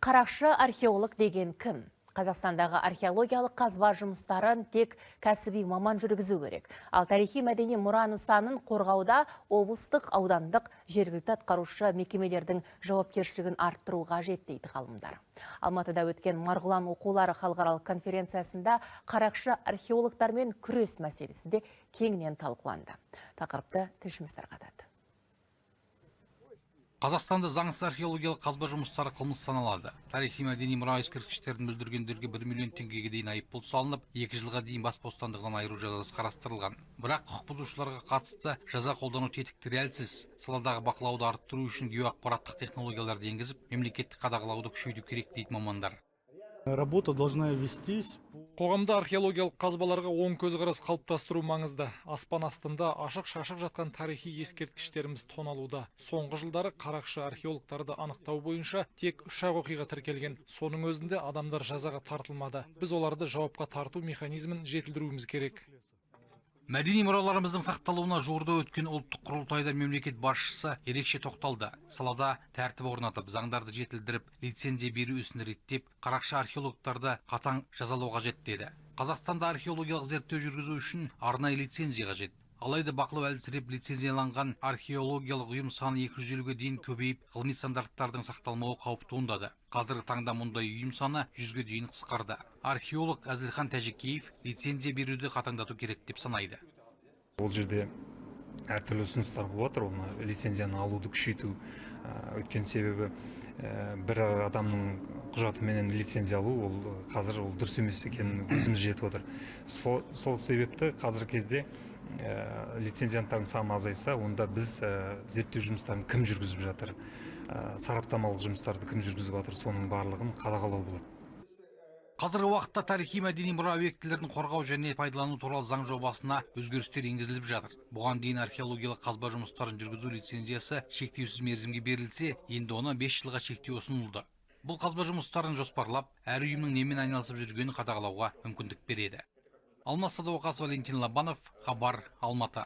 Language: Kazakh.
Қарақшы археолог деген кім? Қазақстандағы археологиялық қазба жұмыстарын тек кәсіби маман жүргізу керек. Ал тарихи мәдени мұра нысанын қорғауда облыстық, аудандық, жергілікті атқарушы мекемелердің жауапкершілігін арттыру қажет дейді ғалымдар. Алматыда өткен Марғұлан оқулары халықаралық конференциясында қарақшы археологтармен күрес мәселесі де кеңінен талқыланды. Тақырыпты тілшіміз тарқатады. Қазақстанда заңсыз археологиялық қазба жұмыстары қылмыс саналады. Тарихи мәдени мұра ескерткіштерін бүлдіргендерге 1 миллион теңгеге дейін айыппұл салынып, 2 жылға дейін бас бостандығынан айыру жазасы қарастырылған. Бірақ құқық бұзушыларға қатысты жаза қолдану тетіктері әлсіз. Саладағы бақылауды арттыру үшін геоақпараттық технологияларды енгізіп, мемлекеттік қадағалауды күшейту керек дейді мамандар. Работа должна вестись. Қоғамда археологиялық қазбаларға оң көзқарас қалыптастыру маңызды. Аспан астында ашық-шашық жатқан тарихи ескерткіштеріміз тоналуда. Соңғы жылдары қарақшы археологтарды анықтау бойынша тек 3 оқиға тіркелген. Соның өзінде адамдар жазаға тартылмады. Біз оларды жауапқа тарту механизмін жетілдіруіміз керек. Мәдени мұраларымыздың сақталуына жуырда өткен ұлттық құрылтайда мемлекет басшысы ерекше тоқталды. Салада тәртіп орнатып, заңдарды жетілдіріп, лицензия беру ісін реттеп, қарақшы археологтарды қатаң жазалау қажет деді. Қазақстанда археологиялық зерттеу жүргізу үшін арнайы лицензия қажет. Алайда бақылау әлсіреп, лицензияланған археологиялық ұйым саны 250-ге дейін көбейіп, ғылыми стандарттардың сақталмауы қауіп туындады. Қазіргі таңда мұндай ұйым саны 100-ге дейін қысқарды. Археолог Әзілхан Тәжікеев лицензия беруді қатаңдату керек деп санайды. Ол жерде әртүрлі ұсыныстар болып отыр, оны лицензияны алуды күшейту. Өткен себебі бір адамның құжатыменен лицензия алу, ол қазір дұрыс емес екенін өзіміз жетіп отыр. Сол себепті қазіргі кезде лицензиянттардың саны азайса, онда біз зерттеу жұмыстарын кім жүргізіп жатыр, сараптамалық жұмыстарды кім жүргізіп жатыр, соның барлығын қадағалау болады. Қазіргі уақытта тарихи мәдени мұра объектілерін қорғау және пайдалану туралы заң жобасына өзгерістер енгізіліп жатыр. Бұған дейін археологиялық қазба жұмыстарын жүргізу лицензиясы шектеусіз мерзімге берілсе, енді оны 5 жылға шектеу ұсынылды. Бұл қазба жұмыстарын жоспарлап, әр ұйымның немен айналысып жүргенін қадағалауға мүмкіндік береді. Алмас Садуақас, Валентин Лобанов, Хабар, Алматы.